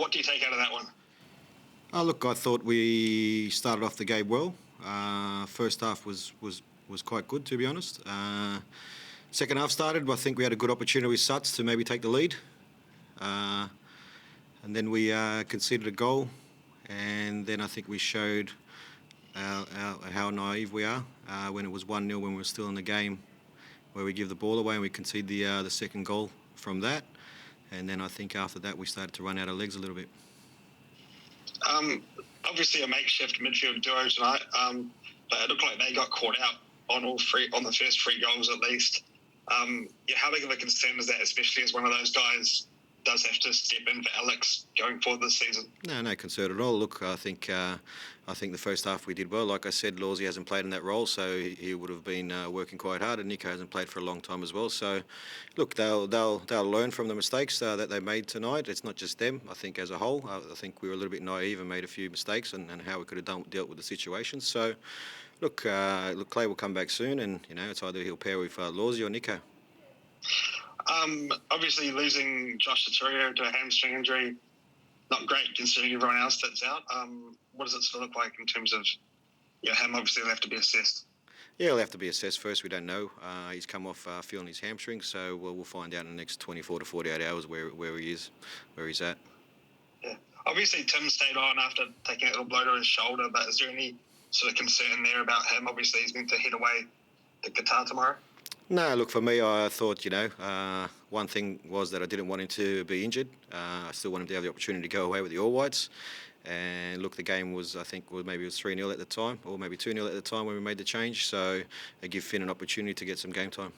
What do you take out of that one? Look, I thought we started off the game well. First half was quite good, to be honest. Second half started, I think we had a good opportunity with Suts to maybe take the lead. And then we conceded a goal. And then I think we showed how naive we are when it was 1-0 when we were still in the game, where we give the ball away and we concede the second goal from that. And then I think after that we started to run out of legs a little bit. Obviously a makeshift midfield duo tonight, but it looked like they got caught out on the first 3 goals at least. How big of a concern is that, especially as one of those guys does have to step in for Alex going forward this season? No concern at all. Look, I think the first half we did well. Like I said, Lawsy hasn't played in that role, so he would have been working quite hard, and Nico hasn't played for a long time as well. So, look, they'll learn from the mistakes that they made tonight. It's not just them. I think as a whole, I think we were a little bit naive and made a few mistakes and how we could have dealt with the situation. So, look, Clay will come back soon, and it's either he'll pair with Lawsy or Nico. Obviously losing Josh Soturio to a hamstring injury, not great considering everyone else that's out. What does it sort of look like in terms of him? Obviously he'll have to be assessed. Yeah, he'll have to be assessed first. We don't know. He's come off feeling his hamstring, so we'll find out in the next 24 to 48 hours where he is, where he's at. Yeah. Obviously Tim stayed on after taking a little blow to his shoulder, but is there any sort of concern there about him? Obviously he's meant to head away to Qatar tomorrow. No, look, for me, I thought, one thing was that I didn't want him to be injured. I still want him to have the opportunity to go away with the All Whites. And look, the game was, I think, maybe it was 3-0 at the time, or maybe 2-0 at the time when we made the change. So it give Finn an opportunity to get some game time.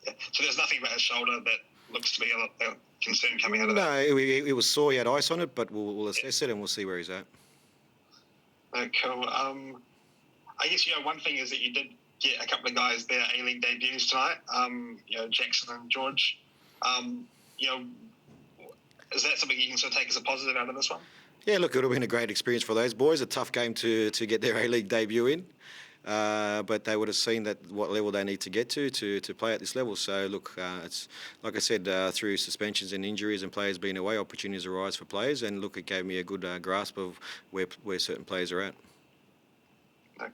Yeah. So there's nothing about his shoulder that looks to be a concern coming out of that? No, it was sore. He had ice on it, but we'll assess it and we'll see where he's at. Cool. I guess, one thing is that you did get a couple of guys there A-League debuts tonight, Jackson and George. Is that something you can sort of take as a positive out of this one? Yeah, look, it would have been a great experience for those boys. A tough game to get their A-League debut in. But they would have seen that what level they need to get to play at this level. So, look, it's like I said, through suspensions and injuries and players being away, opportunities arise for players. And, look, it gave me a good grasp of where certain players are at.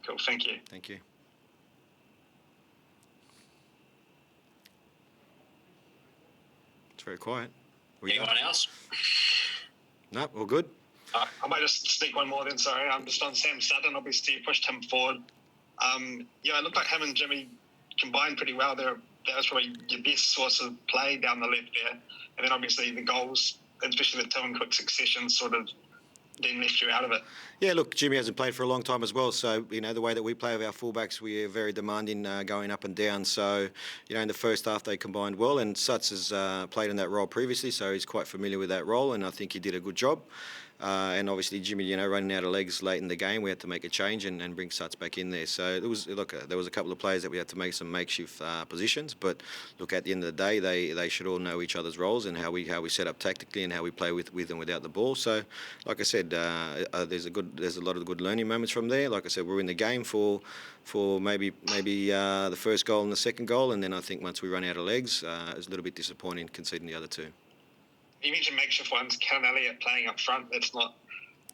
Cool, thank you. Thank you. Very quiet. Anyone else? No, all good. I might just sneak one more then, sorry. I'm just on Sam Sutton. Obviously, you pushed him forward. It looked like him and Jimmy combined pretty well. That was probably your best source of play down the left there. And then obviously the goals, especially the two in quick succession, sort of then left you out of it. Yeah, look, Jimmy hasn't played for a long time as well. So, the way that we play with our fullbacks, we are very demanding going up and down. So, in the first half they combined well, and Suts has played in that role previously, so he's quite familiar with that role, and I think he did a good job. And obviously Jimmy, running out of legs late in the game, we had to make a change and bring Suts back in there. So there was a couple of players that we had to make some makeshift positions. But look, at the end of the day, they should all know each other's roles and how we set up tactically and how we play with and without the ball. So, like I said, there's a lot of good learning moments from there. Like I said, we're in the game for maybe the first goal and the second goal, and then I think once we run out of legs, it was a little bit disappointing conceding the other two. You mentioned makeshift ones, Elliott playing up front. That's not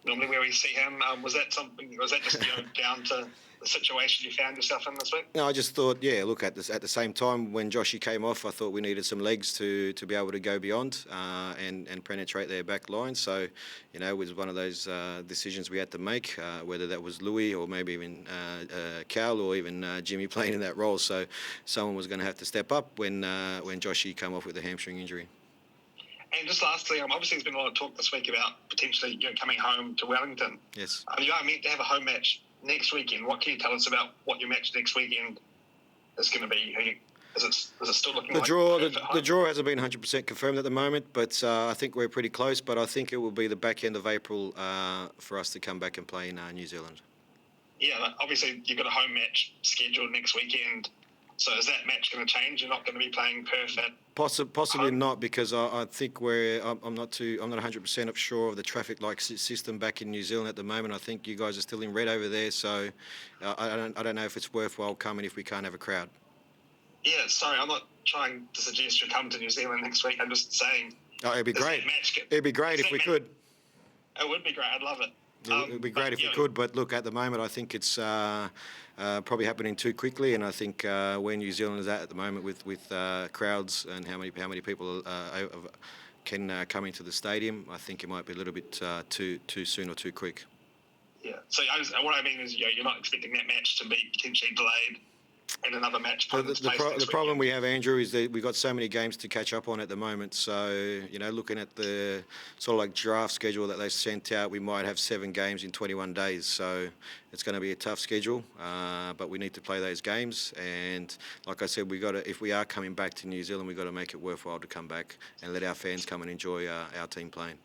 normally where we see him. Was that just down to the situation you found yourself in this week? No, I just thought, look, at the same time when Joshy came off, I thought we needed some legs to be able to go beyond and penetrate their back line. So, it was one of those decisions we had to make, whether that was Louis or maybe even Cahill or even Jimmy playing in that role. So someone was going to have to step up when Joshy came off with a hamstring injury. And just lastly, obviously there's been a lot of talk this week about potentially coming home to Wellington. Yes. You are meant to have a home match next weekend. What can you tell us about what your match next weekend is going to be? Is it still looking like the draw hasn't been 100% confirmed at the moment, but I think we're pretty close. But I think it will be the back end of April for us to come back and play in New Zealand. Yeah, obviously you've got a home match scheduled next weekend. So is that match going to change? You're not going to be playing Perth at Possibly not, because I think I'm not 100% sure of the traffic light system back in New Zealand at the moment. I think you guys are still in red over there, so I don't know if it's worthwhile coming if we can't have a crowd. Yeah, sorry, I'm not trying to suggest you come to New Zealand next week. I'm just saying Oh, it'd be Is great. that match good? It'd be great if we could. It would be great. I'd love it. It'd be great if we could, but look, at the moment, I think it's probably happening too quickly, and I think where New Zealand is at the moment with crowds and how many people can come into the stadium, I think it might be a little bit too soon or too quick. Yeah. So what I mean is, you're not expecting that match to be potentially delayed. And another match. The problem we have, Andrew, is that we've got so many games to catch up on at the moment. So, looking at the sort of like draft schedule that they sent out, we might have 7 games in 21 days. So it's going to be a tough schedule, but we need to play those games. And like I said, if we are coming back to New Zealand, we've got to make it worthwhile to come back and let our fans come and enjoy our team playing.